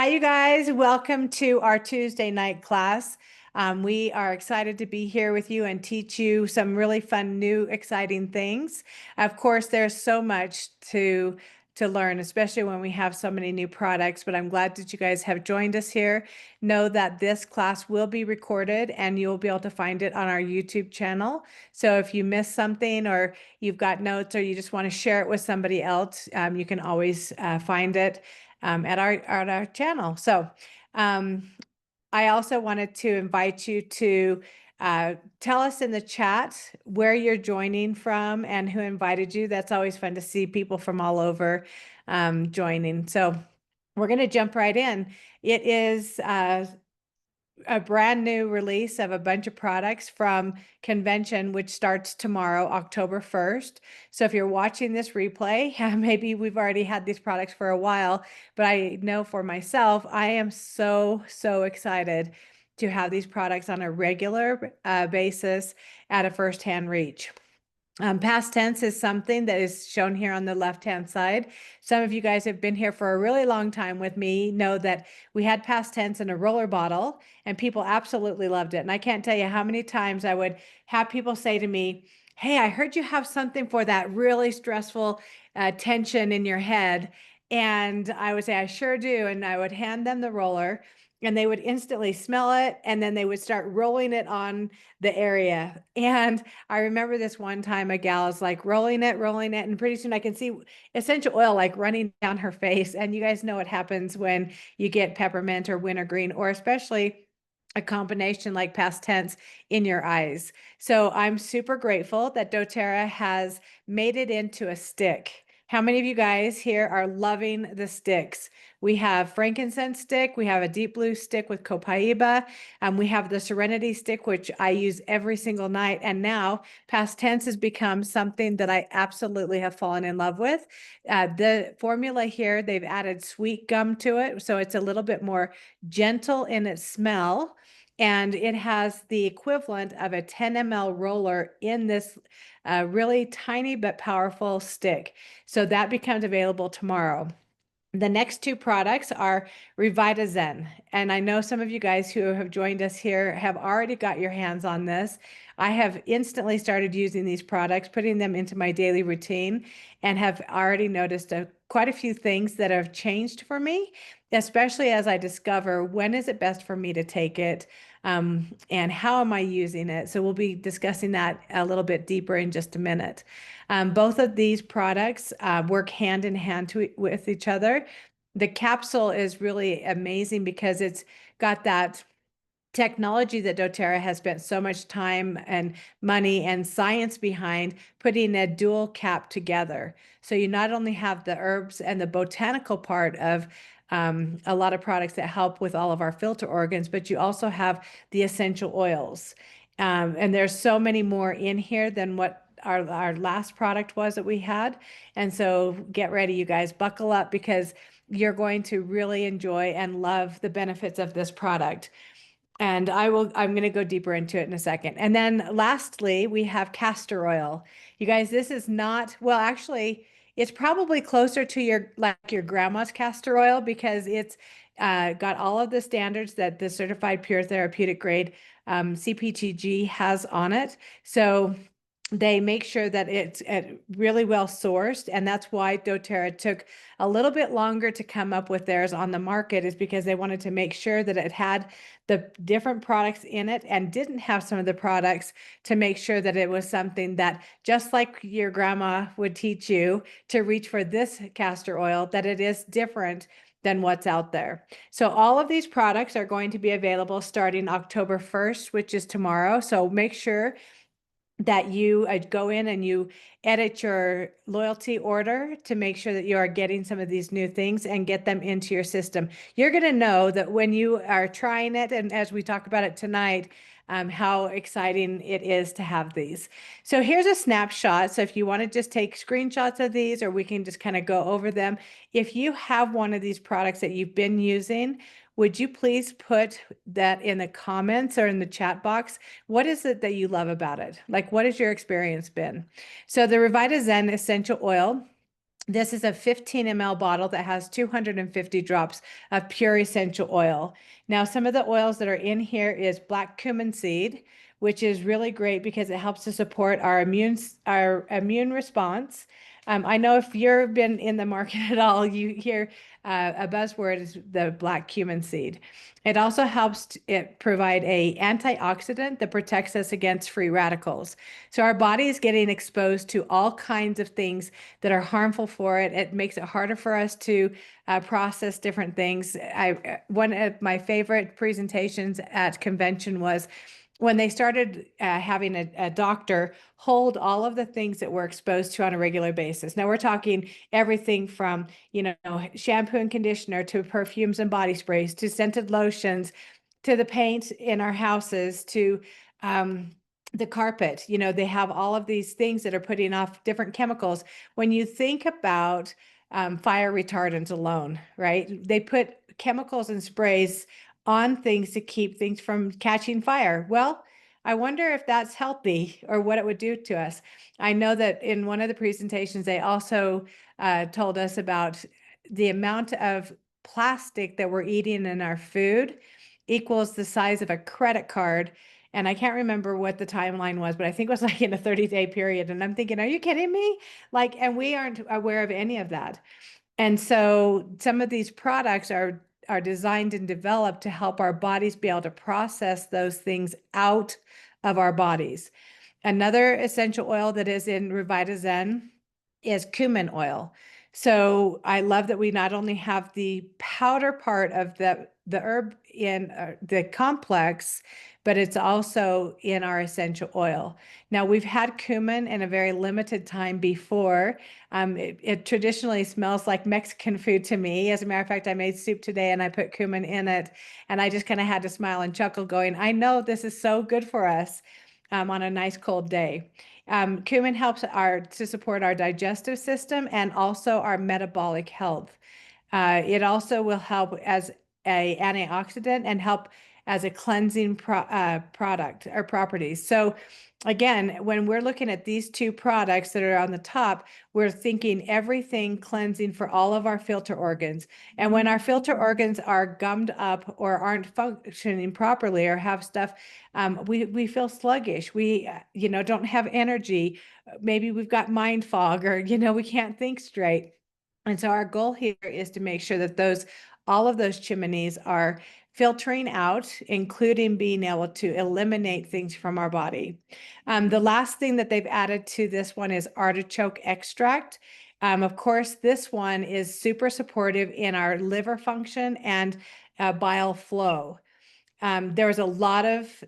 Hi, you guys. Welcome to our Tuesday night class. We are excited to be here with you and teach you some really fun, new, exciting things. Of course, there's so much to learn, especially when we have so many new products, but I'm glad that you guys have joined us here. Know that this class will be recorded and you'll be able to find it on our YouTube channel. So if you miss something or you've got notes or you just want to share it with somebody else, you can always find it at our channel. So um, I also wanted to invite you to tell us in the chat where you're joining from and who invited you. That's always fun to see people from all over joining. So we're going to jump right in. It is a brand new release of a bunch of products from convention, which starts tomorrow, October 1st. So if you're watching this replay, maybe we've already had these products for a while, but I know for myself, I am so excited to have these products on a regular basis at a firsthand reach. Past tense is something that is shown here on the left-hand side. Some of you guys have been here for a really long time with me, know that we had past tense in a roller bottle and people absolutely loved it. And I can't tell you how many times I would have people say to me, "Hey, I heard you have something for that really stressful tension in your head." And I would say, "I sure do." And I would hand them the roller and they would instantly smell it and then they would start rolling it on the area. And I remember this one time a gal is like rolling it, and pretty soon I can see essential oil like running down her face. And you guys know what happens when you get peppermint or wintergreen, or especially a combination like past tense in your eyes. So I'm super grateful that doTERRA has made it into a stick. How many of you guys here are loving the sticks? We have frankincense stick, we have a deep blue stick with copaiba, we have the serenity stick, which I use every single night. And now past tense has become something that I absolutely have fallen in love with. The formula here, they've added sweet gum to it. So it's a little bit more gentle in its smell. And it has the equivalent of a 10 ml roller in this really tiny but powerful stick. So that becomes available tomorrow. The next two products are RevitaZen. And I know some of you guys who have joined us here have already got your hands on this. I have instantly started using these products, putting them into my daily routine, and have already noticed quite a few things that have changed for me, especially as I discover when is it best for me to take it, and how am I using it. So we'll be discussing that a little bit deeper in just a minute. Both of these products work hand in hand with each other. The capsule is really amazing because it's got that technology that doTERRA has spent so much time and money and science behind putting a dual cap together. So you not only have the herbs and the botanical part of a lot of products that help with all of our filter organs, but you also have the essential oils. And there's so many more in here than what our last product was that we had. And so get ready, you guys, buckle up because you're going to really enjoy and love the benefits of this product. And I'm going to go deeper into it in a second. And then lastly, we have castor oil. You guys, this is not, well, actually, it's probably closer to your grandma's castor oil because it's got all of the standards that the certified pure therapeutic grade CPTG has on it. So they make sure that it's really well sourced, and that's why doTERRA took a little bit longer to come up with theirs on the market, is because they wanted to make sure that it had the different products in it and didn't have some of the products, to make sure that it was something that, just like your grandma would teach you to reach for this castor oil, that it is different than what's out there. So all of these products are going to be available starting October 1st, which is tomorrow. So make sure that you go in and you edit your loyalty order to make sure that you are getting some of these new things and get them into your system. You're going to know that when you are trying it, and as we talk about it tonight, how exciting it is to have these. So here's a snapshot. So if you want to just take screenshots of these, or we can just kind of go over them. If you have one of these products that you've been using, would you please put that in the comments or in the chat box? What is it that you love about it? Like, what has your experience been? So the RevitaZen essential oil This is a 15 ml bottle that has 250 drops of pure essential oil. Now, some of the oils that are in here is black cumin seed, which is really great because it helps to support our immune response. I know if you've been in the market at all, you hear a buzzword is the black cumin seed. It also helps it provide a antioxidant that protects us against free radicals. So our body is getting exposed to all kinds of things that are harmful for it. It makes it harder for us to process different things. One of my favorite presentations at convention was when they started having a doctor hold all of the things that we're exposed to on a regular basis. Now we're talking everything from, shampoo and conditioner to perfumes and body sprays to scented lotions to the paint in our houses to the carpet. They have all of these things that are putting off different chemicals. When you think about fire retardants alone, right? They put chemicals and sprays on things to keep things from catching fire. Well, I wonder if that's healthy or what it would do to us. I know that in one of the presentations, they also told us about the amount of plastic that we're eating in our food equals the size of a credit card. And I can't remember what the timeline was, but I think it was like in a 30-day period. And I'm thinking, are you kidding me? And we aren't aware of any of that. And so some of these products are designed and developed to help our bodies be able to process those things out of our bodies. Another essential oil that is in RevitaZen is cumin oil. So I love that we not only have the powder part of the herb in the complex, but it's also in our essential oil. Now, we've had cumin in a very limited time before. It traditionally smells like Mexican food to me. As a matter of fact, I made soup today and I put cumin in it, and I just kind of had to smile and chuckle going, I know this is so good for us on a nice cold day. Cumin helps to support our digestive system and also our metabolic health. It also will help as a antioxidant and help as a cleansing product or properties. So again, when we're looking at these two products that are on the top, we're thinking everything cleansing for all of our filter organs. And when our filter organs are gummed up or aren't functioning properly or have stuff, we feel sluggish. We, don't have energy. Maybe we've got mind fog or, we can't think straight. And so our goal here is to make sure that all of those chimneys are filtering out, including being able to eliminate things from our body. The last thing that they've added to this one is artichoke extract. Of course, this one is super supportive in our liver function and bile flow. There was a lot of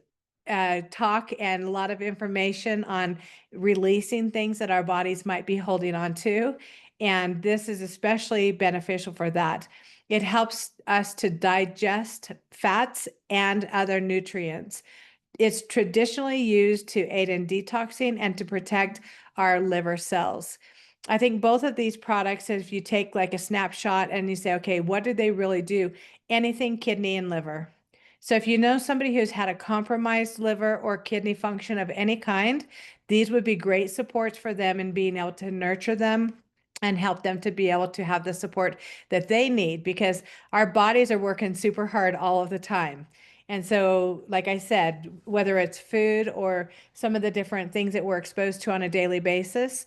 talk and a lot of information on releasing things that our bodies might be holding on to. And this is especially beneficial for that. It helps us to digest fats and other nutrients. It's traditionally used to aid in detoxing and to protect our liver cells. I think both of these products, if you take like a snapshot and you say, okay, what do they really do? Anything kidney and liver. So if you know somebody who's had a compromised liver or kidney function of any kind, these would be great supports for them in being able to nurture them and help them to be able to have the support that they need, because our bodies are working super hard all of the time. And so, like I said, whether it's food or some of the different things that we're exposed to on a daily basis,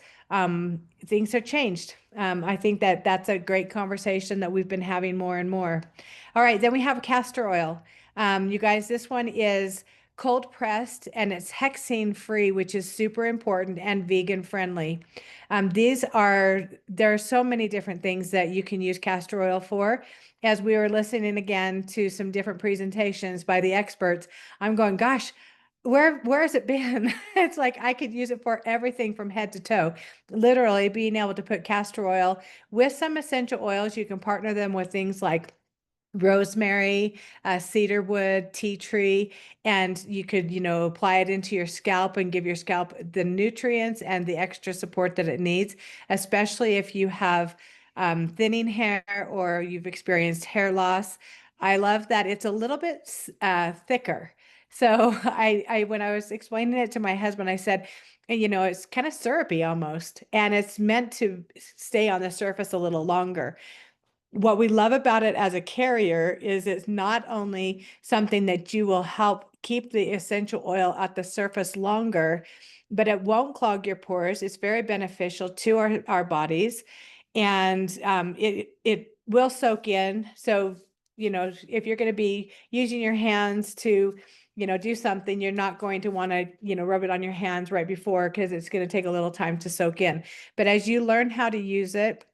things have changed. I think that that's a great conversation that we've been having more and more. All right, then we have castor oil. You guys, this one is cold pressed and it's hexane free, which is super important, and vegan friendly. There are so many different things that you can use castor oil for. As we were listening again to some different presentations by the experts, I'm going, gosh, where has it been? It's like I could use it for everything from head to toe. Literally being able to put castor oil with some essential oils. You can partner them with things like rosemary, cedarwood, tea tree, and you could, apply it into your scalp and give your scalp the nutrients and the extra support that it needs, especially if you have thinning hair or you've experienced hair loss. I love that it's a little bit thicker. So when I was explaining it to my husband, I said, it's kind of syrupy almost, and it's meant to stay on the surface a little longer. What we love about it as a carrier is it's not only something that you will help keep the essential oil at the surface longer, but it won't clog your pores. It's very beneficial to our bodies, and it will soak in. So, if you're going to be using your hands to, do something, you're not going to want to, rub it on your hands right before, because it's going to take a little time to soak in. But as you learn how to use it,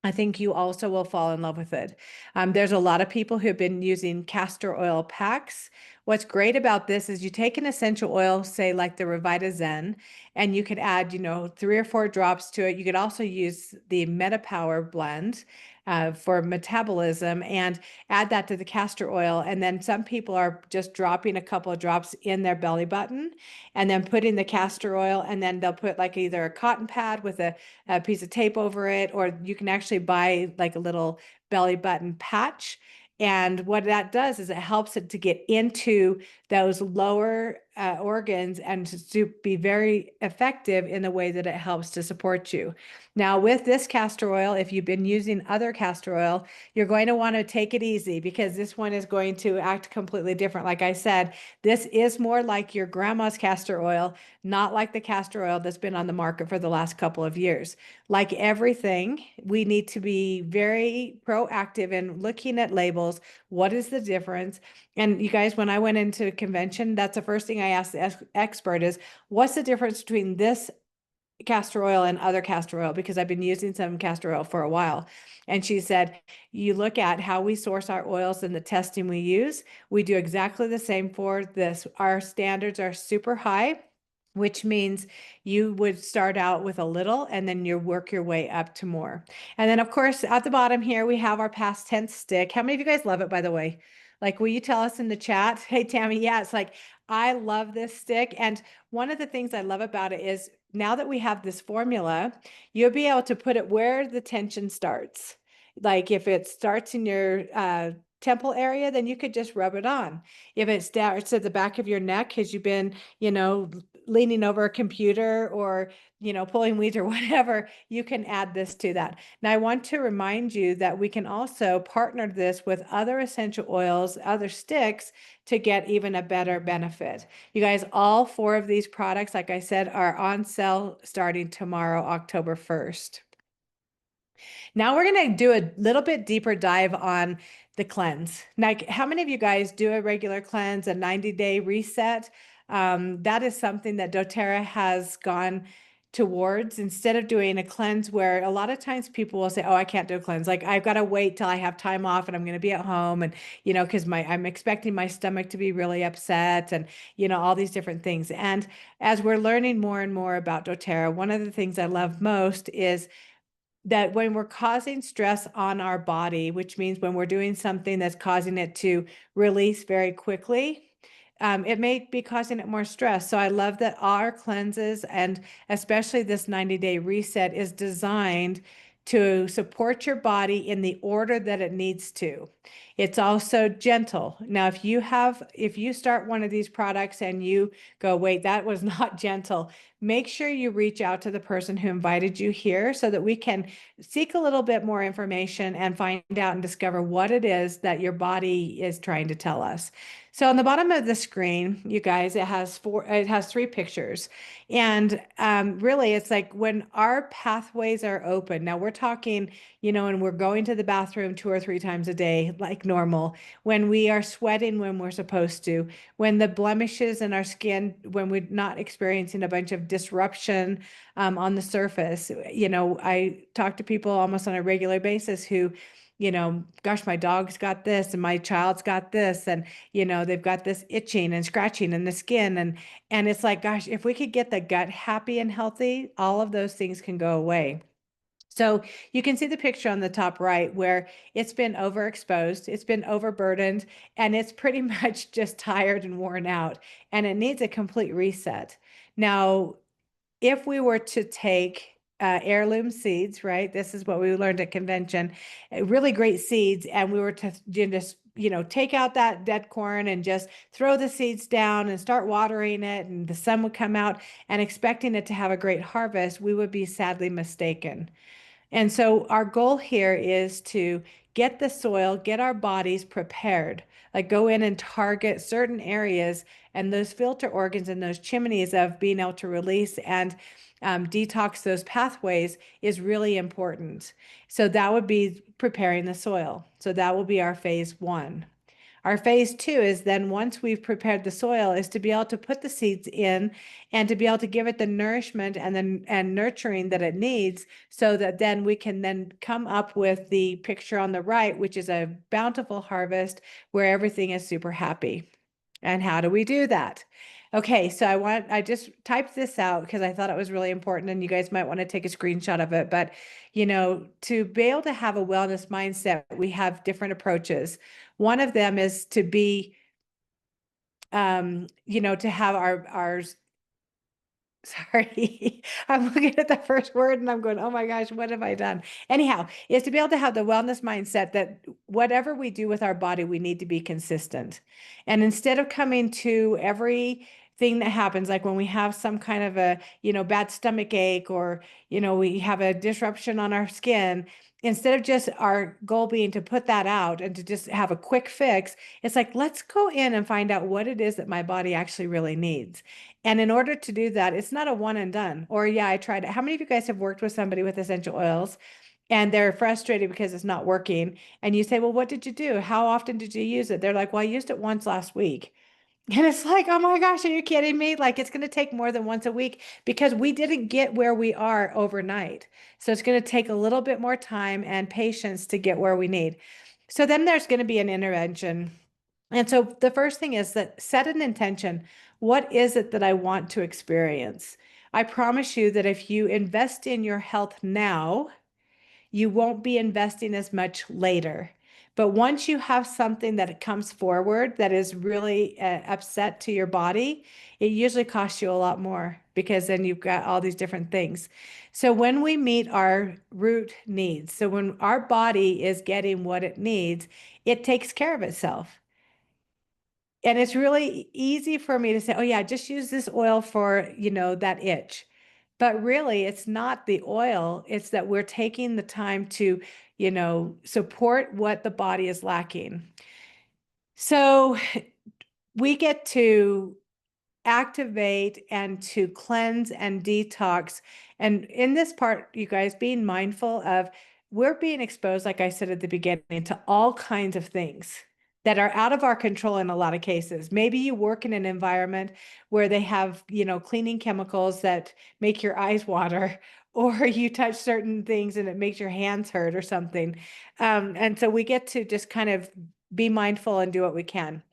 I think you also will fall in love with it. There's a lot of people who've been using castor oil packs. What's great about this is you take an essential oil, say like the RevitaZen, and you could add, 3 or 4 drops to it. You could also use the MetaPower blend for metabolism and add that to the castor oil. And then some people are just dropping a couple of drops in their belly button and then putting the castor oil, and then they'll put like either a cotton pad with a piece of tape over it, or you can actually buy like a little belly button patch. And what that does is it helps it to get into those lower organs and to be very effective in the way that it helps to support you. Now, with this castor oil, if you've been using other castor oil, you're going to want to take it easy, because this one is going to act completely different. Like I said, this is more like your grandma's castor oil, not like the castor oil that's been on the market for the last couple of years. Like everything, we need to be very proactive in looking at labels. What is the difference? And you guys, when I went into a convention, that's the first thing I asked the expert is, what's the difference between this castor oil and other castor oil? Because I've been using some castor oil for a while. And she said, you look at how we source our oils and the testing we use. We do exactly the same for this. Our standards are super high, which means you would start out with a little and then you work your way up to more. And then, of course, at the bottom here, we have our past tense stick. How many of you guys love it, by the way? Like, will you tell us in the chat? Hey, Tammy, yeah, it's like, I love this stick. And one of the things I love about it is now that we have this formula, you'll be able to put it where the tension starts. Like if it starts in your temple area, then you could just rub it on. If it starts at the back of your neck because you've been, leaning over a computer or, pulling weeds or whatever, you can add this to that. Now, I want to remind you that we can also partner this with other essential oils, other sticks, to get even a better benefit. You guys, all 4 of these products, like I said, are on sale starting tomorrow, October 1st. Now we're going to do a little bit deeper dive on the cleanse. Like, how many of you guys do a regular cleanse, a 90-day reset? That is something that doTERRA has gone towards, instead of doing a cleanse where a lot of times people will say, oh, I can't do a cleanse. Like, I've got to wait till I have time off and I'm going to be at home. And, because I'm expecting my stomach to be really upset and, all these different things. And as we're learning more and more about doTERRA, one of the things I love most is that when we're causing stress on our body, which means when we're doing something that's causing it to release very quickly, it may be causing it more stress. So I love that our cleanses, and especially this 90-day reset, is designed to support your body in the order that it needs to. It's also gentle. Now, if you start one of these products and you go, wait, that was not gentle, make sure you reach out to the person who invited you here so that we can seek a little bit more information and find out and discover what it is that your body is trying to tell us. So on the bottom of the screen, you guys, it has 3 pictures. And really, it's like when our pathways are open. Now we're talking, and we're going to the bathroom 2 or 3 times a day, like normal, when we are sweating when we're supposed to, when the blemishes in our skin, when we're not experiencing a bunch of disruption on the surface. I talk to people almost on a regular basis who, gosh, my dog's got this and my child's got this, and, they've got this itching and scratching in the skin. And it's like, gosh, if we could get the gut happy and healthy, all of those things can go away. So you can see the picture on the top right where it's been overexposed, it's been overburdened, and it's pretty much just tired and worn out, and it needs a complete reset. Now, if we were to take heirloom seeds, right? This is what we learned at convention, really great seeds. And we were to just, take out that dead corn and just throw the seeds down and start watering it, and the sun would come out, and expecting it to have a great harvest, we would be sadly mistaken. And so our goal here is to get the soil, get our bodies prepared, like go in and target certain areas and those filter organs and those chimneys of being able to release and detox those pathways is really important. So that would be preparing the soil. So that will be our phase one. Our phase two is then, once we've prepared the soil, is to be able to put the seeds in and to be able to give it the nourishment and nurturing that it needs, so that then we can then come up with the picture on the right, which is a bountiful harvest where everything is super happy. And how do we do that? Okay, so I just typed this out because I thought it was really important, and you guys might want to take a screenshot of it. But, to be able to have a wellness mindset, we have different approaches. One of them is to be, to have our sorry, I'm looking at the first word and I'm going, oh my gosh, what have I done? Anyhow, is to be able to have the wellness mindset that whatever we do with our body, we need to be consistent. And instead of coming to everything that happens, like when we have some kind of a, bad stomach ache, or, we have a disruption on our skin, instead of just our goal being to put that out and to just have a quick fix, it's like, let's go in and find out what it is that my body actually really needs. And in order to do that, it's not a one and done. Or, yeah, I tried it. How many of you guys have worked with somebody with essential oils and they're frustrated because it's not working? And you say, well, what did you do? How often did you use it? They're like, well, I used it once last week. And it's like, oh my gosh, are you kidding me? Like, it's going to take more than once a week, because we didn't get where we are overnight. So it's going to take a little bit more time and patience to get where we need. So then there's going to be an intervention. And so the first thing is that set an intention. What is it that I want to experience? I promise you that if you invest in your health now, you won't be investing as much later. But once you have something that comes forward that is really upset to your body, it usually costs you a lot more, because then you've got all these different things. So when we meet our root needs, so when our body is getting what it needs, it takes care of itself. And it's really easy for me to say, oh yeah, just use this oil for, that itch. But really, it's not the oil, it's that we're taking the time to, support what the body is lacking. So we get to activate and to cleanse and detox. And in this part, you guys, being mindful of, we're being exposed, like I said at the beginning, to all kinds of things that are out of our control in a lot of cases. Maybe you work in an environment where they have, cleaning chemicals that make your eyes water, or you touch certain things and it makes your hands hurt or something. And so we get to just kind of be mindful and do what we can.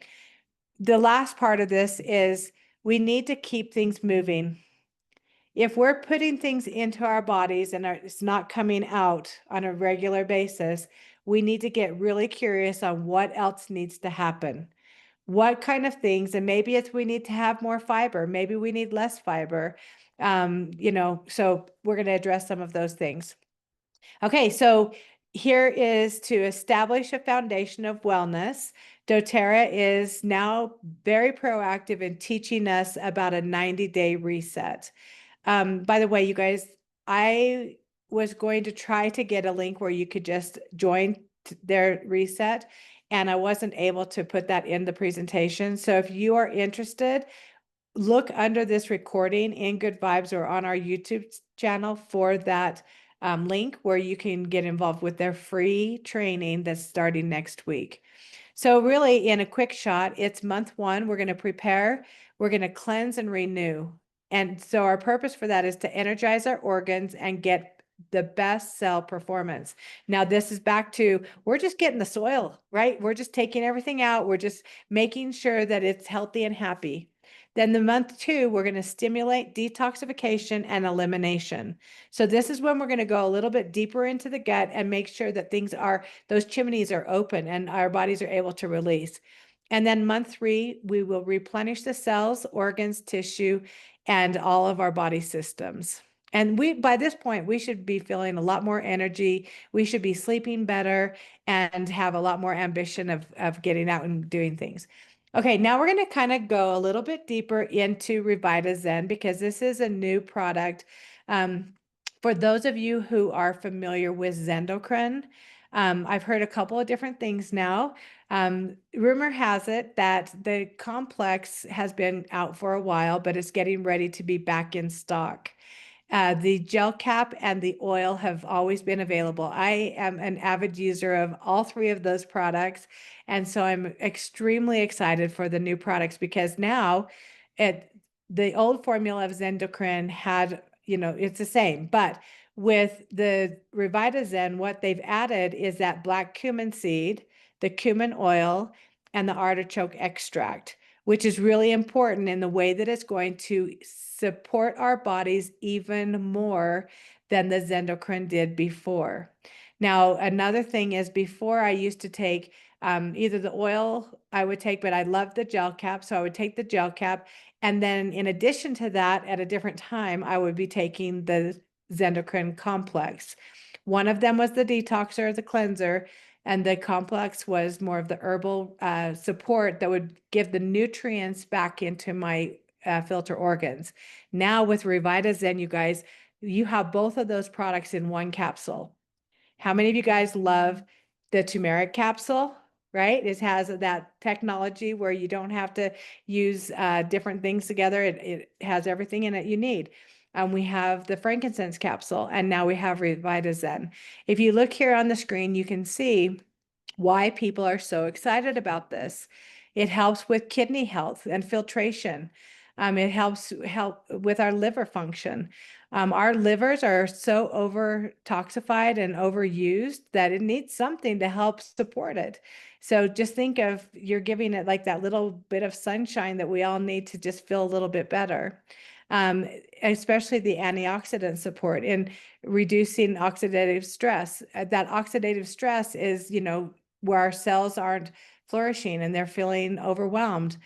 The last part of this is, we need to keep things moving. If we're putting things into our bodies and it's not coming out on a regular basis, we need to get really curious on what else needs to happen. What kind of things, and maybe it's we need to have more fiber, maybe we need less fiber. So we're going to address some of those things. Okay, so here is to establish a foundation of wellness. doTERRA is now very proactive in teaching us about a 90-day reset. By the way, you guys, I was going to try to get a link where you could just join their reset, and I wasn't able to put that in the presentation. So if you are interested, look under this recording in Good Vibes or on our YouTube channel for that link where you can get involved with their free training that's starting next week. So really, in a quick shot, it's month one. We're going to prepare, we're going to cleanse and renew. And so our purpose for that is to energize our organs and get the best cell performance. Now, this is back to, we're just getting the soil, right? We're just taking everything out. We're just making sure that it's healthy and happy. Then the month two, we're going to stimulate detoxification and elimination. So this is when we're going to go a little bit deeper into the gut and make sure that those chimneys are open and our bodies are able to release. And then month three, we will replenish the cells, organs, tissue, and all of our body systems. And by this point, we should be feeling a lot more energy. We should be sleeping better and have a lot more ambition of getting out and doing things. Okay, now we're going to kind of go a little bit deeper into RevitaZen because this is a new product. For those of you who are familiar with Zendocrine, I've heard a couple of different things now. Rumor has it that the complex has been out for a while, but it's getting ready to be back in stock. The gel cap and the oil have always been available. I am an avid user of all three of those products. And so I'm extremely excited for the new products because now the old formula of Zendocrine had, it's the same, but with the RevitaZen, what they've added is that black cumin seed, the cumin oil, and the artichoke extract, which is really important in the way that it's going to support our bodies even more than the Zendocrine did before. Now, another thing is before I used to take either the oil I would take, but I love the gel cap. So I would take the gel cap. And then in addition to that, at a different time, I would be taking the Zendocrine complex. One of them was the detoxer, the cleanser, and the complex was more of the herbal support that would give the nutrients back into my filter organs. Now with RevitaZen, you guys, you have both of those products in one capsule. How many of you guys love the turmeric capsule? Right? It has that technology where you don't have to use different things together. It has everything in it you need. We have the frankincense capsule, and now we have RevitaZen. If you look here on the screen, you can see why people are so excited about this. It helps with kidney health and filtration. It helps with our liver function. Our livers are so over toxified and overused that it needs something to help support it. So just think of you're giving it like that little bit of sunshine that we all need to just feel a little bit better. Especially the antioxidant support in reducing oxidative stress. That oxidative stress is, where our cells aren't flourishing and they're feeling overwhelmed.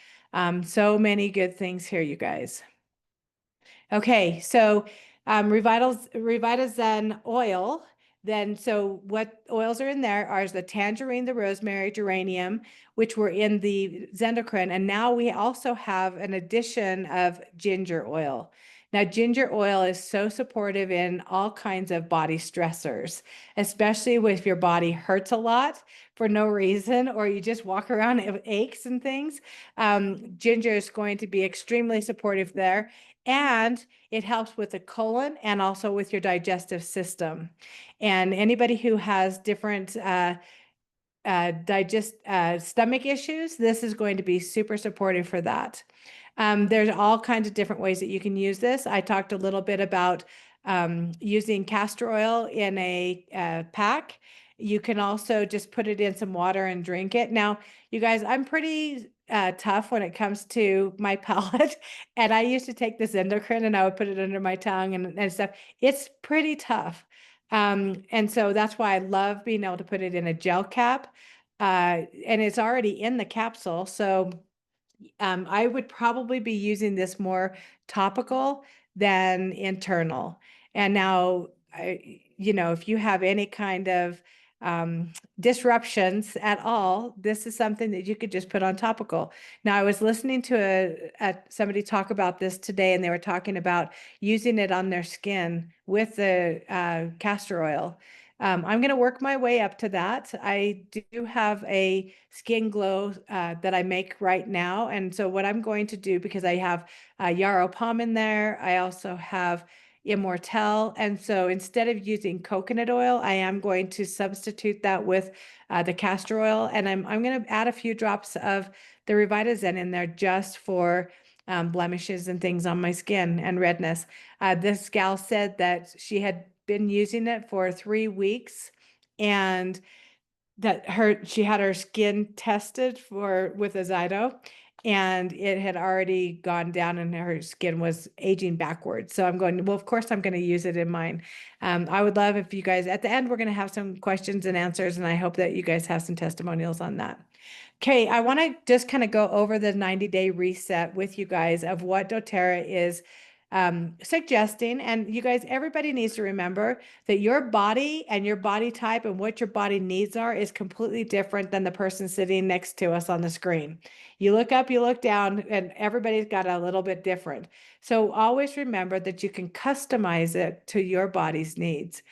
So many good things here, you guys. Okay, so RevitaZen oil. Then, so what oils are in there are the tangerine, the rosemary, geranium, which were in the Zendocrine, and now we also have an addition of ginger oil. Now, ginger oil is so supportive in all kinds of body stressors, especially if your body hurts a lot for no reason, or you just walk around with aches and things. Ginger is going to be extremely supportive there. And it helps with the colon and also with your digestive system. And anybody who has different stomach issues, this is going to be super supportive for that. There's all kinds of different ways that you can use this. I talked a little bit about using castor oil in a pack. You can also just put it in some water and drink it. Now, you guys, I'm pretty tough when it comes to my palate. And I used to take this Zendocrine and I would put it under my tongue and stuff. It's pretty tough. And so that's why I love being able to put it in a gel cap. And it's already in the capsule. So I would probably be using this more topical than internal. And now, if you have any kind of disruptions at all, this is something that you could just put on topical. Now, I was listening to somebody talk about this today, and they were talking about using it on their skin with the castor oil. I'm going to work my way up to that. I do have a skin glow that I make right now. And so what I'm going to do, because I have yarrow palm in there, I also have Immortelle. And so instead of using coconut oil, I am going to substitute that with the castor oil. And I'm going to add a few drops of the RevitaZen in there just for blemishes and things on my skin and redness. This gal said that she had been using it for 3 weeks and that she had her skin tested with azido and it had already gone down and her skin was aging backwards. So I'm going, well, of course I'm going to use it in mine. I would love if you guys, at the end, we're going to have some questions and answers, and I hope that you guys have some testimonials on that. Okay, I want to just kind of go over the 90-day reset with you guys of what doTERRA is suggesting, and you guys, everybody needs to remember that your body and your body type and what your body needs are is completely different than the person sitting next to us on the screen. You look up, you look down, and everybody's got a little bit different. So always remember that you can customize it to your body's needs.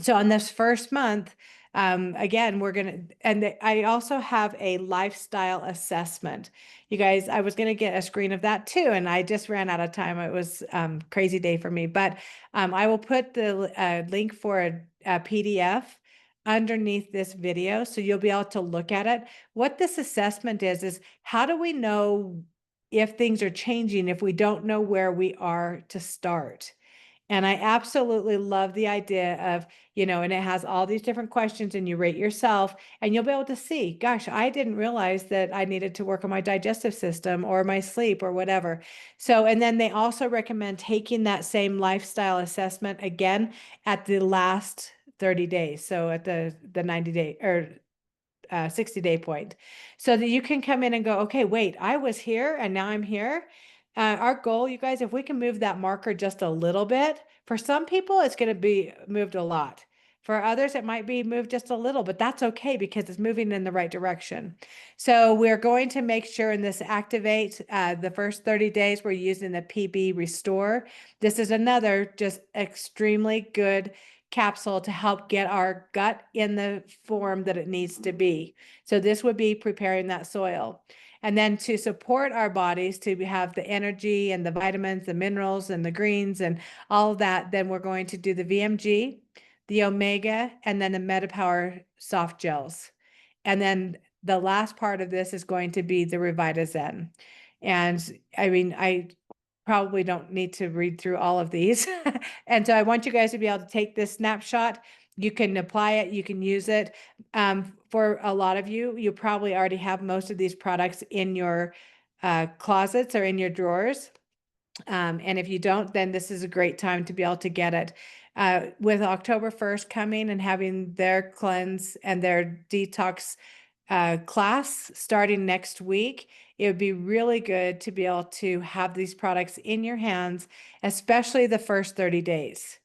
So on this first month, again, I also have a lifestyle assessment. You guys, I was gonna get a screen of that too, and I just ran out of time. It was crazy day for me, but I will put the link for a PDF underneath this video, so you'll be able to look at it. What this assessment is how do we know if things are changing if we don't know where we are to start? And I absolutely love the idea of, and it has all these different questions and you rate yourself and you'll be able to see, gosh, I didn't realize that I needed to work on my digestive system or my sleep or whatever. So, and then they also recommend taking that same lifestyle assessment again at the last 30 days. So at the 90-day or 60-day point, so that you can come in and go, okay, wait, I was here and now I'm here. Our goal, you guys, if we can move that marker just a little bit, for some people, it's going to be moved a lot. For others, it might be moved just a little, but that's okay because it's moving in the right direction. So we're going to make sure in this activate the first 30 days, we're using the PB Restore. This is another just extremely good capsule to help get our gut in the form that it needs to be. So this would be preparing that soil. And then to support our bodies to have the energy and the vitamins, the minerals and the greens and all of that, then we're going to do the VMG, the Omega, and then the MetaPower soft gels. And then the last part of this is going to be the RevitaZen. And I mean, I probably don't need to read through all of these. And so I want you guys to be able to take this snapshot. You can apply it, you can use it. For a lot of you, you probably already have most of these products in your closets or in your drawers. And if you don't, then this is a great time to be able to get it. With October 1st coming and having their cleanse and their detox class starting next week, it would be really good to be able to have these products in your hands, especially the first 30 days,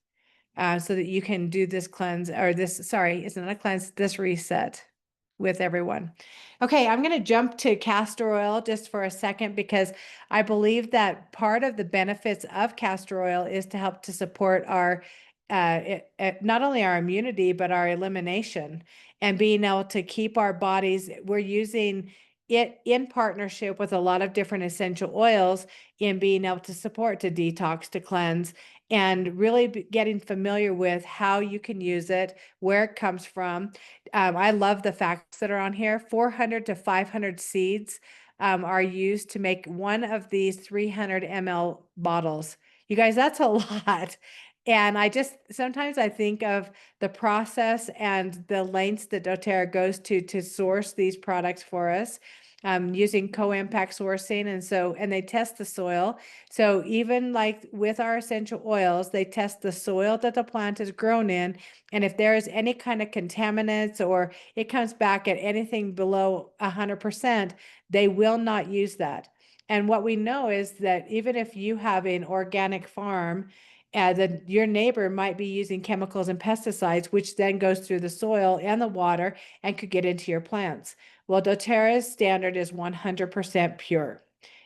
so that you can do this cleanse or this, sorry, it's not a cleanse, this reset with everyone. Okay, I'm going to jump to castor oil just for a second because I believe that part of the benefits of castor oil is to help to support our not only our immunity, but our elimination and being able to keep our bodies. We're using it in partnership with a lot of different essential oils in being able to support, to detox, to cleanse, and really getting familiar with how you can use it, where it comes from. I love the facts that are on here. 400 to 500 seeds are used to make one of these 300 ml bottles. You guys, that's a lot. And sometimes I think of the process and the lengths that doTERRA goes to source these products for us, using co-impact sourcing. And they test the soil. So even like with our essential oils, they test the soil that the plant is grown in. And if there is any kind of contaminants or it comes back at anything below 100%, they will not use that. And what we know is that even if you have an organic farm, that your neighbor might be using chemicals and pesticides, which then goes through the soil and the water and could get into your plants. Well, doTERRA's standard is 100% pure.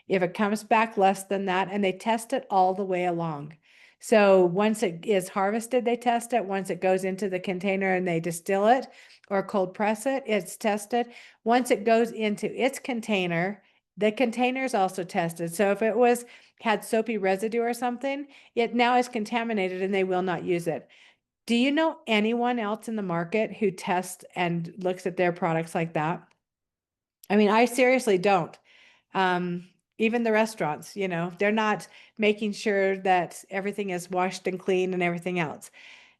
If it comes back less than that, and they test it all the way along. So once it is harvested, they test it. Once it goes into the container and they distill it or cold press it, it's tested. Once it goes into its container, the container is also tested. So if it had soapy residue or something, it now is contaminated and they will not use it. Do you know anyone else in the market who tests and looks at their products like that? I mean, I seriously don't. Even the restaurants, they're not making sure that everything is washed and clean and everything else.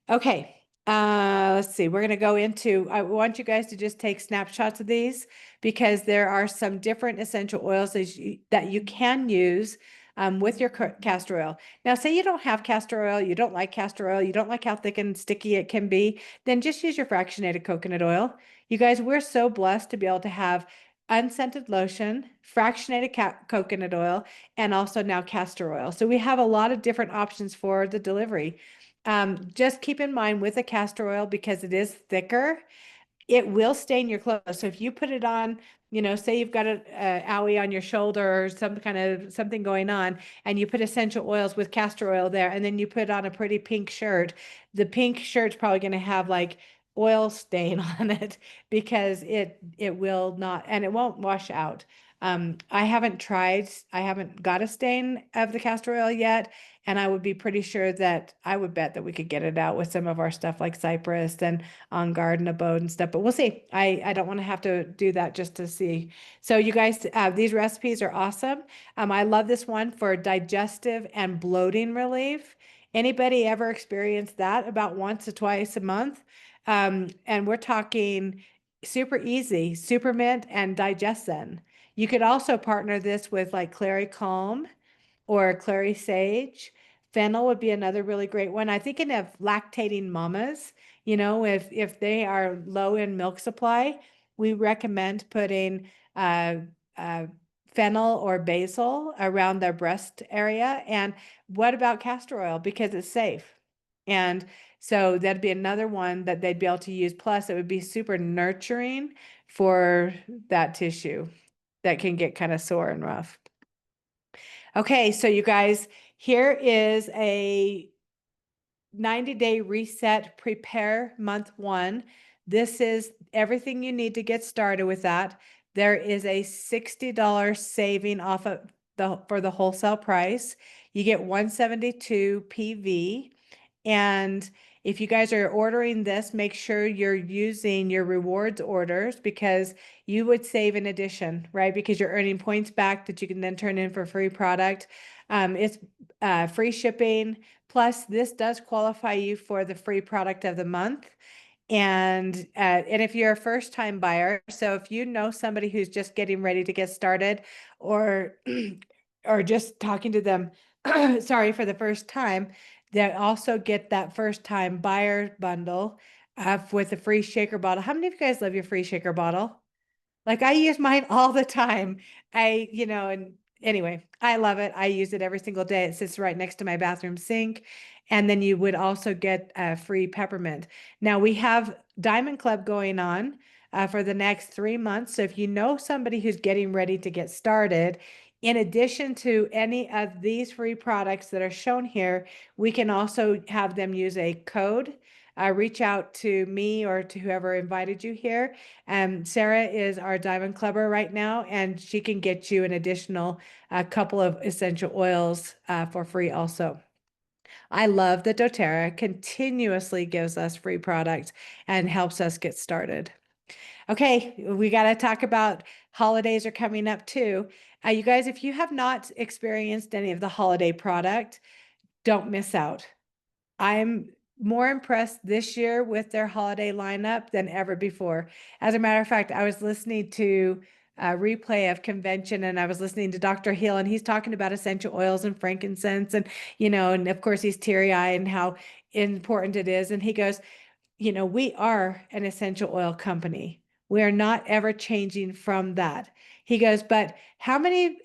Okay, let's see. We're going to go into, I want you guys to just take snapshots of these because there are some different essential oils that you can use with your castor oil. Now, say you don't have castor oil, you don't like castor oil, you don't like how thick and sticky it can be, then just use your fractionated coconut oil. You guys, we're so blessed to be able to have unscented lotion, fractionated coconut oil, and also now castor oil. So we have a lot of different options for the delivery. Just keep in mind with the castor oil, because it is thicker, it will stain your clothes. So if you put it on, say you've got a owie on your shoulder or some kind of something going on, and you put essential oils with castor oil there, and then you put on a pretty pink shirt, the pink shirt's probably going to have like oil stain on it, because it will not, and it won't wash out. I haven't got a stain of the castor oil yet, and I would be pretty sure that I would bet that we could get it out with some of our stuff like Cypress and On Guard and Abode and stuff, but we'll see. I don't want to have to do that just to see. So you guys, these recipes are awesome. I love this one for digestive and bloating relief. Anybody ever experienced that about once or twice a month? And we're talking super easy, super mint and DigestZen. You could also partner this with like Clary Calm or clary sage. Fennel would be another really great one. I think of lactating mamas, if they are low in milk supply, we recommend putting uh, uh, fennel or basil around their breast area. And what about castor oil? Because it's safe. And so that'd be another one that they'd be able to use. Plus, it would be super nurturing for that tissue that can get kind of sore and rough. Okay, so you guys, here is a 90-day reset prepare month one. This is everything you need to get started with that. There is a $60 saving off of for the wholesale price. You get 172 PV. And if you guys are ordering this, make sure you're using your rewards orders, because you would save in addition, right? Because you're earning points back that you can then turn in for free product. It's free shipping. Plus, this does qualify you for the free product of the month. And if you're a first time buyer, so if you know somebody who's just getting ready to get started, or or just talking to them, sorry, for the first time, they also get that first time buyer bundle with a free shaker bottle. How many of you guys love your free shaker bottle? Like I use mine all the time. And anyway, I love it. I use it every single day. It sits right next to my bathroom sink. And then you would also get a free peppermint. Now we have Diamond Club going on for the next 3 months. So if you know somebody who's getting ready to get started, in addition to any of these free products that are shown here, we can also have them use a code. Reach out to me or to whoever invited you here. Sarah is our Diamond Clubber right now, and she can get you an additional couple of essential oils for free also. I love that doTERRA continuously gives us free product and helps us get started. Okay, we got to talk about holidays are coming up too. You guys, if you have not experienced any of the holiday product, don't miss out. I'm more impressed this year with their holiday lineup than ever before. As a matter of fact, I was listening to a replay of convention, and I was listening to Dr. Hill, and he's talking about essential oils and frankincense, and of course he's teary-eyed and how important it is. And he goes, we are an essential oil company. We are not ever changing from that. He goes, but how many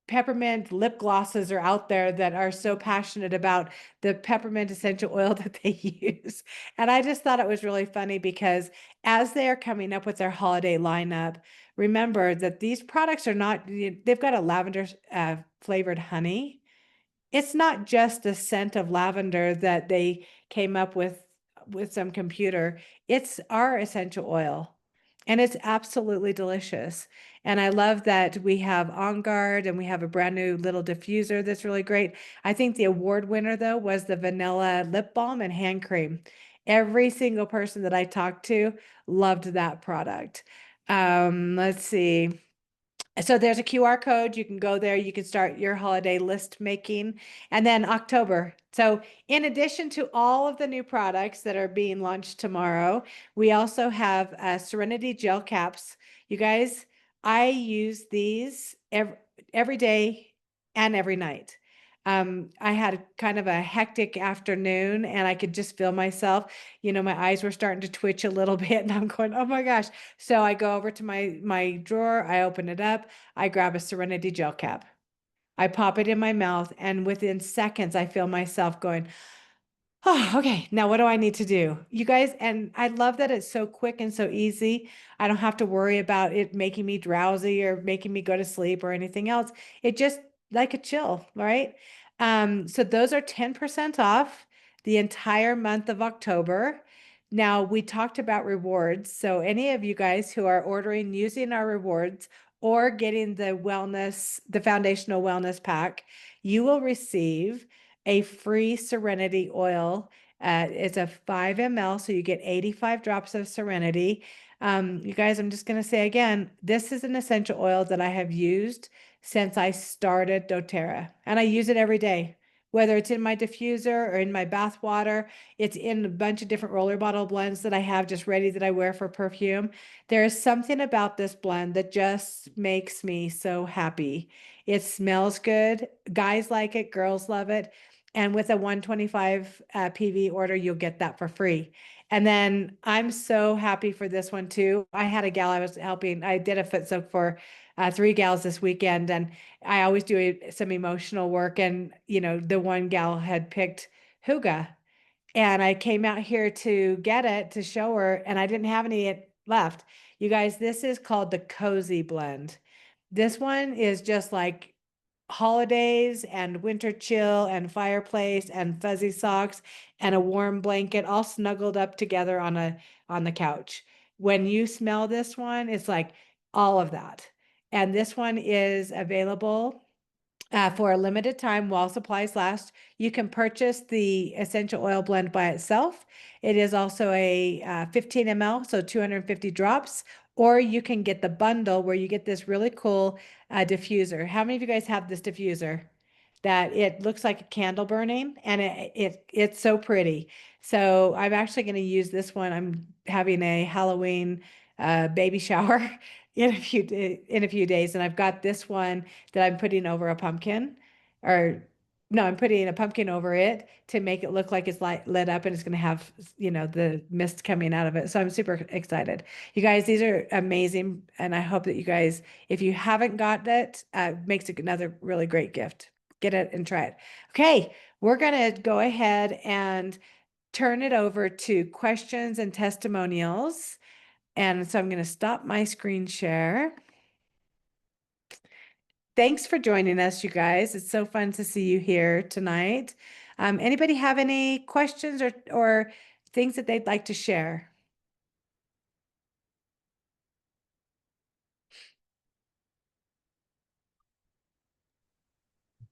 peppermint lip glosses are out there that are so passionate about the peppermint essential oil that they use? And I just thought it was really funny, because as they are coming up with their holiday lineup, remember that these products are not, they've got a lavender flavored honey. It's not just a scent of lavender that they came up with some computer. It's our essential oil, and it's absolutely delicious. And I love that we have On Guard, and we have a brand new little diffuser that's really great. I think the award winner though was the vanilla lip balm and hand cream. Every single person that I talked to loved that product. Let's see. So there's a QR code. You can go there. You can start your holiday list making. And then October. So in addition to all of the new products that are being launched tomorrow, we also have Serenity gel caps. You guys, I use these every day and every night. I had kind of a hectic afternoon and I could just feel myself, my eyes were starting to twitch a little bit and I'm going, oh my gosh. So I go over to my drawer, I open it up, I grab a Serenity gel cap. I pop it in my mouth, and within seconds, I feel myself going, oh, okay. Now what do I need to do? You guys, and I love that it's so quick and so easy. I don't have to worry about it making me drowsy or making me go to sleep or anything else. It just like a chill, right? So those are 10% off the entire month of October. Now we talked about rewards. So any of you guys who are ordering using our rewards or getting the foundational wellness pack, you will receive a free Serenity oil. It's a 5 ml, so you get 85 drops of Serenity. You guys, I'm just going to say again, this is an essential oil that I have used since I started doTERRA, and I use it every day. Whether it's in my diffuser or in my bath water, it's in a bunch of different roller bottle blends that I have just ready that I wear for perfume. There is something about this blend that just makes me so happy. It smells good. Guys like it, girls love it. And with a 125 PV order, you'll get that for free. And then I'm so happy for this one too. I had a gal I was helping. I did a foot soak for 3 gals this weekend, and I always do some emotional work. And the one gal had picked Huga, and I came out here to get it to show her, and I didn't have any left. You guys, this is called the Cozy Blend. This one is just like holidays and winter chill and fireplace and fuzzy socks and a warm blanket all snuggled up together on the couch. When you smell this one, it's like all of that. And this one is available for a limited time while supplies last. You can purchase the essential oil blend by itself. It is also a 15 ml, so 250 drops, or you can get the bundle where you get this really cool diffuser. How many of you guys have this diffuser? That it looks like a candle burning, and it's so pretty. So I'm actually going to use this one. I'm having a Halloween baby shower in a few days, and I've got this one that I'm putting over a pumpkin, or no, I'm putting a pumpkin over it to make it look like it's lit up, and it's going to have, the mist coming out of it. So I'm super excited. You guys, these are amazing. And I hope that you guys, if you haven't got it, makes it another really great gift. Get it and try it. Okay. We're going to go ahead and turn it over to questions and testimonials. And so I'm going to stop my screen share. Thanks for joining us, you guys. It's so fun to see you here tonight. Anybody have any questions or things that they'd like to share?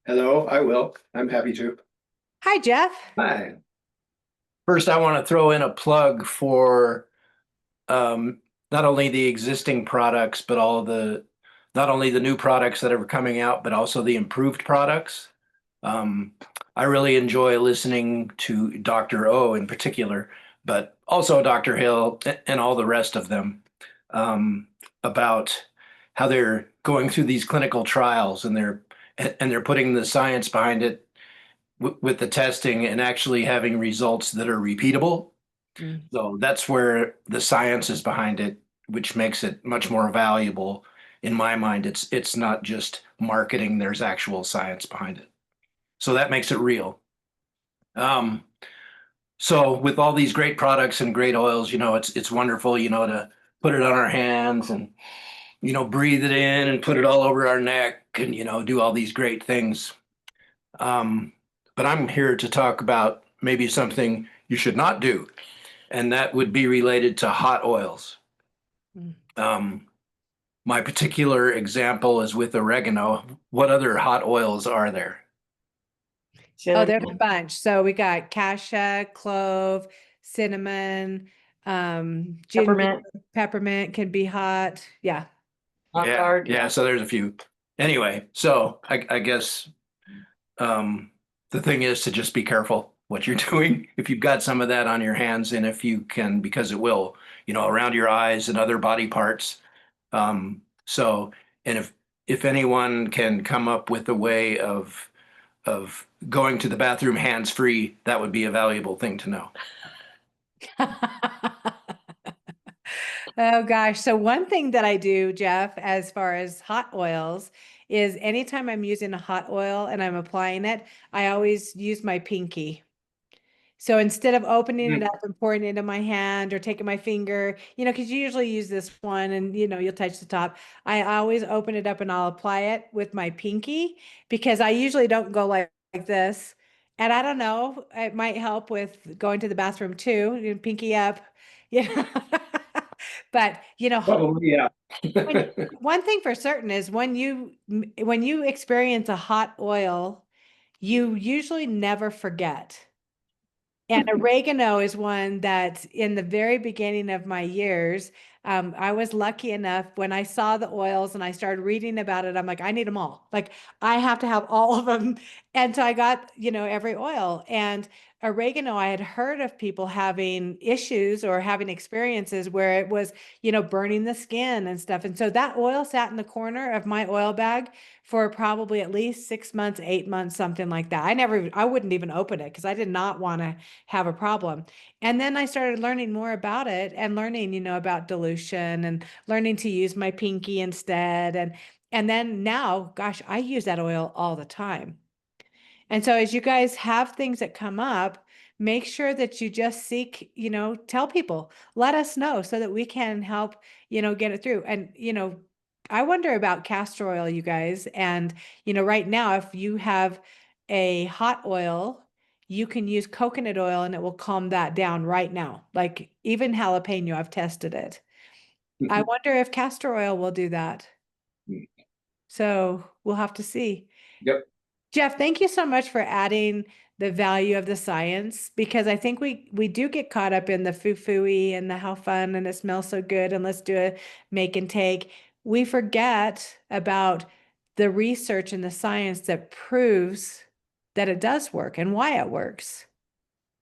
Hello, I will. I'm happy to. Hi, Jeff. Hi. First, I want to throw in a plug for not only the existing products, but not only the new products that are coming out, but also the improved products. Um, I really enjoy listening to Dr. O in particular, but also Dr. Hill and all the rest of them about how they're going through these clinical trials and they're putting the science behind it with the testing and actually having results that are repeatable. Mm. So that's where the science is behind it, which makes it much more valuable. In my mind, it's not just marketing, there's actual science behind it. So that makes it real. Um, so with all these great products and great oils, it's wonderful, to put it on our hands and, breathe it in and put it all over our neck and, do all these great things. Um, but I'm here to talk about maybe something you should not do, and that would be related to hot oils. Mm. Um, my particular example is with oregano. What other hot oils are there? Oh, there's a bunch. So we got cassia, clove, cinnamon, ginger, Peppermint, peppermint can be hot. Yeah. Yeah, yeah. So there's a few. Anyway, so I guess um, the thing is to just be careful what you're doing. If you've got some of that on your hands, and if you can, because it will, around your eyes and other body parts. So, and if anyone can come up with a way of of going to the bathroom hands free, that would be a valuable thing to know. Oh gosh. So one thing that I do, Jeff, as far as hot oils, is anytime I'm using a hot oil and I'm applying it, I always use my pinky. So instead of opening it Mm. up and pouring it into my hand or taking my finger, because you usually use this one and you'll touch the top. I always open it up and I'll apply it with my pinky because I usually don't go like this. And I don't know, it might help with going to the bathroom too, pinky up. Yeah. But Probably, yeah. one thing for certain is when you experience a hot oil, you usually never forget. And oregano is one that in the very beginning of my years, I was lucky enough when I saw the oils and I started reading about it. I'm like, I need them all. Like, I have to have all of them. And so I got, every oil. And oregano, I had heard of people having issues or having experiences where it was, burning the skin and stuff. And so that oil sat in the corner of my oil bag for probably at least 6 months, 8 months, something like that. I wouldn't even open it because I did not want to have a problem. And then I started learning more about it and learning, about dilution and learning to use my pinky instead. And then now, gosh, I use that oil all the time. And so as you guys have things that come up, make sure that you just seek, tell people, let us know so that we can help, get it through. And, I wonder about castor oil, you guys. And, right now, if you have a hot oil, you can use coconut oil and it will calm that down right now. Like even jalapeno, I've tested it. I wonder if castor oil will do that. So we'll have to see. Yep. Jeff, thank you so much for adding the value of the science because I think we do get caught up in the foo-fooey and the how fun and it smells so good and let's do a make and take. We forget about the research and the science that proves that it does work and why it works,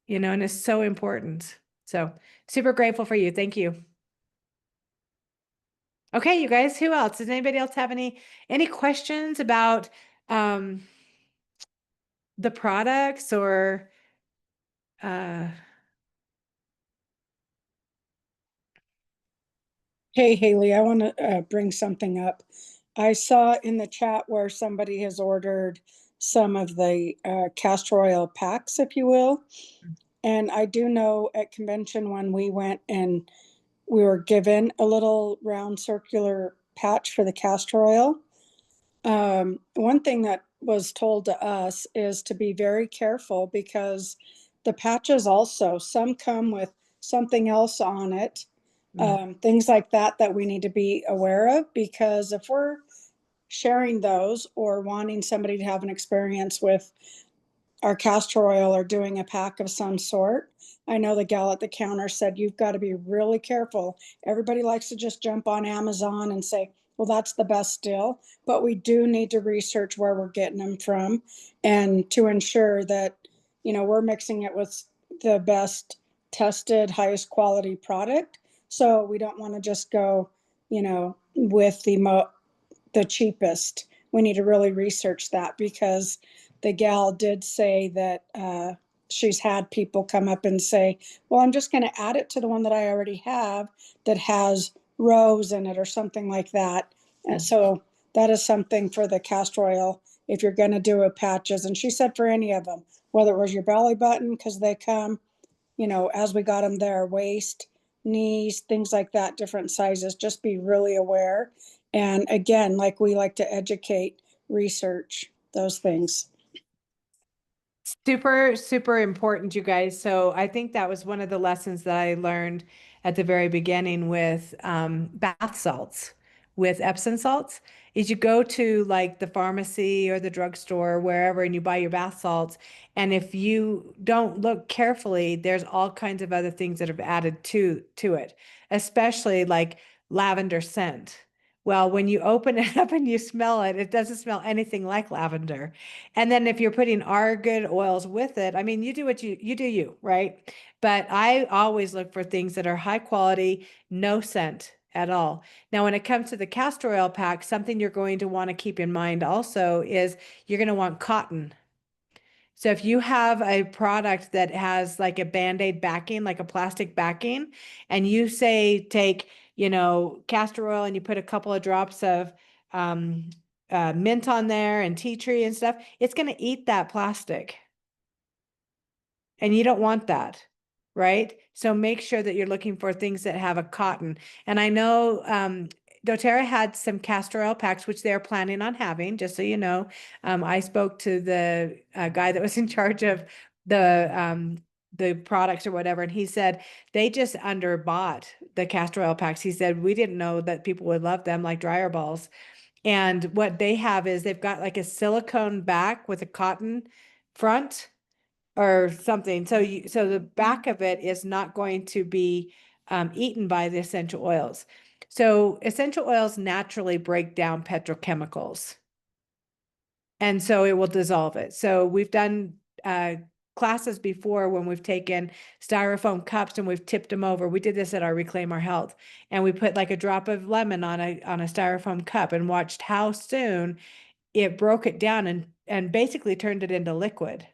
and it's so important. So super grateful for you. Thank you. Okay, you guys, who else? Does anybody else have any questions about um the products or uh Hey, Haley, I want to bring something up. I saw in the chat where somebody has ordered some of the castor oil packs, if you will. And I do know at convention when we went and we were given a little round circular patch for the castor oil. One thing that was told to us is to be very careful because the patches also, some come with something else on it, things like that that we need to be aware of because if we're sharing those or wanting somebody to have an experience with our castor oil or doing a pack of some sort. I know the gal at the counter said, you've got to be really careful. Everybody likes to just jump on Amazon and say, well, that's the best deal. But we do need to research where we're getting them from and to ensure that, we're mixing it with the best tested, highest quality product. So we don't want to just go, with the cheapest. We need to really research that because the gal did say that she's had people come up and say, well, I'm just going to add it to the one that I already have that has rose in it or something like that. And so that is something for the castor oil if you're going to do a patches. And she said for any of them, whether it was your belly button, because they come, as we got them there, waist, knees, things like that, different sizes, just be really aware. And again, like we like to educate, research those things. super, super important, you guys. So I think that was one of the lessons that I learned at the very beginning with bath salts, with Epsom salts, is you go to like the pharmacy or the drugstore or wherever and you buy your bath salts. And if you don't look carefully, there's all kinds of other things that have added to it, especially like lavender scent. Well, when you open it up and you smell it, it doesn't smell anything like lavender. And then if you're putting our good oils with it, I mean, you do what you do you, right? But I always look for things that are high quality, no scent at all. Now, when it comes to the castor oil pack, something you're going to want to keep in mind also is you're going to want cotton. So if you have a product that has like a Band-Aid backing, like a plastic backing, and you say take, castor oil and you put a couple of drops of mint on there and tea tree and stuff, it's going to eat that plastic. And you don't want that, right? So make sure that you're looking for things that have a cotton. And I know doTERRA had some castor oil packs, which they're planning on having, just so you know. I spoke to the guy that was in charge of the products or whatever, and he said they just underbought the castor oil packs. He said, we didn't know that people would love them like dryer balls. And what they have is they've got like a silicone back with a cotton front or something. So the back of it is not going to be eaten by the essential oils. So essential oils naturally break down petrochemicals, and so it will dissolve it. So we've done classes before when we've taken styrofoam cups and we've tipped them over. We did this at our Reclaim Our Health, and we put like a drop of lemon on a styrofoam cup and watched how soon it broke it down and basically turned it into liquid.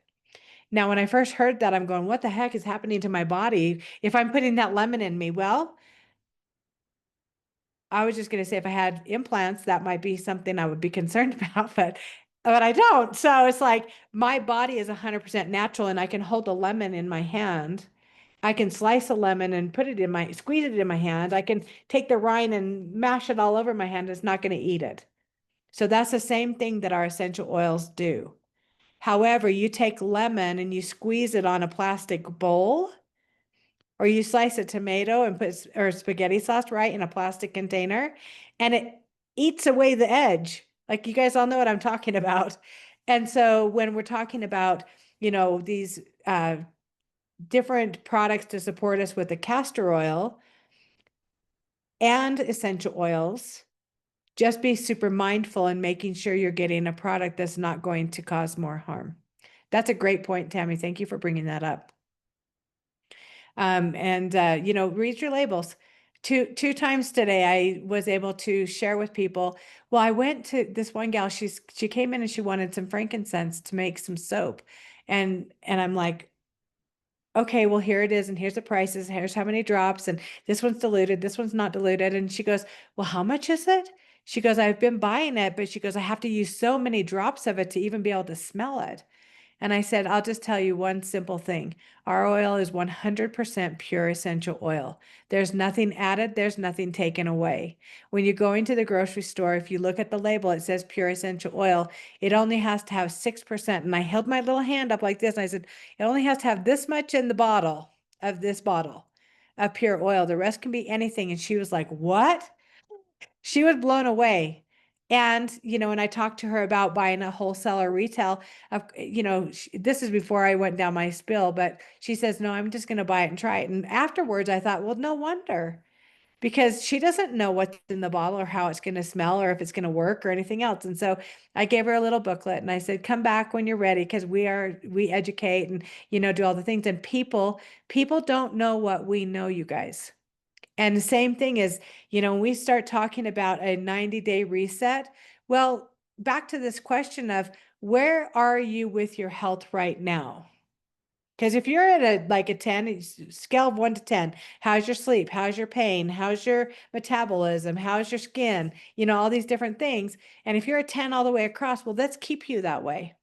Now, when I first heard that, I'm going, what the heck is happening to my body if I'm putting that lemon in me? Well, I was just going to say if I had implants, that might be something I would be concerned about, but I don't. So it's like my body is 100% natural, and I can hold a lemon in my hand. I can slice a lemon and squeeze it in my hand. I can take the rind and mash it all over my hand. It's not going to eat it. So that's the same thing that our essential oils do. However, you take lemon and you squeeze it on a plastic bowl, or you slice a tomato and put or spaghetti sauce right in a plastic container, and it eats away the edge. Like, you guys all know what I'm talking about. And so when we're talking about, these different products to support us with the castor oil and essential oils, just be super mindful in making sure you're getting a product that's not going to cause more harm. That's a great point, Tammy. Thank you for bringing that up. Read your labels. Two times today, I was able to share with people. Well, I went to this one gal. She came in and she wanted some frankincense to make some soap, and I'm like, okay, well, here it is, and here's the prices. Here's how many drops, and this one's diluted. This one's not diluted. And she goes, well, how much is it? She goes, I've been buying it, but she goes, I have to use so many drops of it to even be able to smell it. And I said, I'll just tell you one simple thing. Our oil is 100% pure essential oil. There's nothing added. There's nothing taken away. When you go into the grocery store, if you look at the label, it says pure essential oil. It only has to have 6%. And I held my little hand up like this. And I said, it only has to have this much in the bottle of this bottle of pure oil. The rest can be anything. And she was like, what? She was blown away. And, when I talked to her about buying a wholesale or retail, this is before I went down my spill, but she says, no, I'm just going to buy it and try it. And afterwards I thought, well, no wonder, because she doesn't know what's in the bottle or how it's going to smell or if it's going to work or anything else. And so I gave her a little booklet and I said, come back when you're ready, because we educate and, do all the things. And people don't know what we know, you guys. And the same thing is, when we start talking about a 90-day reset, well, back to this question of where are you with your health right now? Because if you're at a 10, scale of 1 to 10, how's your sleep? How's your pain? How's your metabolism? How's your skin? All these different things. And if you're a 10 all the way across, well, let's keep you that way.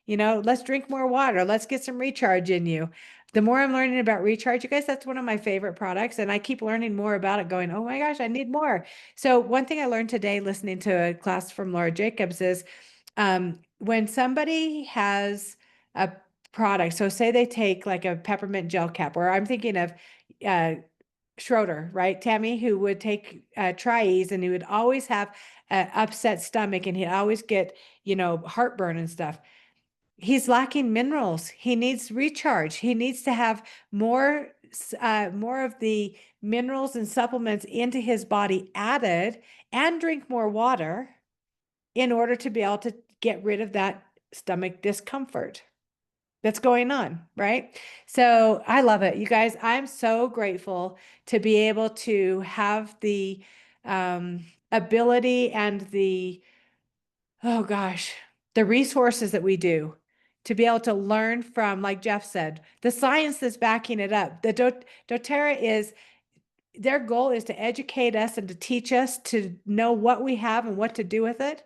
Let's drink more water. Let's get some recharge in you. The more I'm learning about recharge, you guys, that's one of my favorite products. And I keep learning more about it, going, oh my gosh, I need more. So one thing I learned today listening to a class from Laura Jacobs is when somebody has a product, so say they take like a peppermint gel cap, or I'm thinking of Schroeder, right? Tammy, who would take Tri-Ease, and he would always have an upset stomach, and he'd always get, heartburn and stuff. He's lacking minerals. He needs recharge. He needs to have more of the minerals and supplements into his body added, and drink more water in order to be able to get rid of that stomach discomfort that's going on, right? So I love it. You guys, I'm so grateful to be able to have the ability and the resources that we do to be able to learn from, like Jeff said, the science that's backing it up. The doTERRA is, their goal is to educate us and to teach us to know what we have and what to do with it,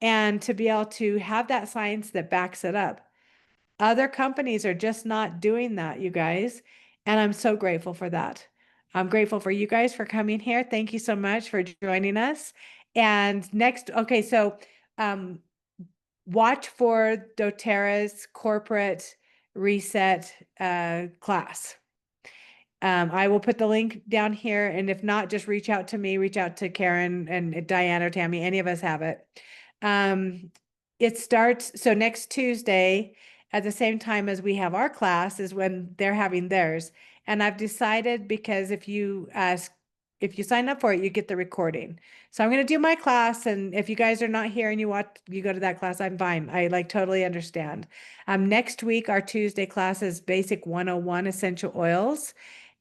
and to be able to have that science that backs it up. Other companies are just not doing that, you guys. And I'm so grateful for that. I'm grateful for you guys for coming here. Thank you so much for joining us. And next, okay, so watch for doTERRA's corporate reset class. I will put the link down here, and if not, just reach out to me, reach out to Karen and Diane or Tammy, any of us have it. It starts, so next Tuesday at the same time as we have our class is when they're having theirs. And I've decided, because if you sign up for it, you get the recording. So I'm going to do my class, and if you guys are not here and you go to that class, I'm fine. I like totally understand. Next week, our Tuesday class is Basic 101 Essential Oils.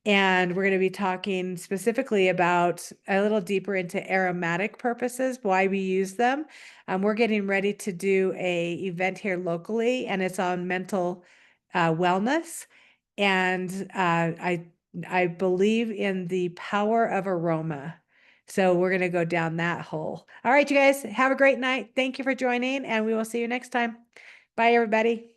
And we're going to be talking specifically about a little deeper into aromatic purposes, why we use them. We're getting ready to do a event here locally, and it's on mental wellness. And I believe in the power of aroma. So we're going to go down that hole. All right, you guys, have a great night. Thank you for joining, and we will see you next time. Bye, everybody.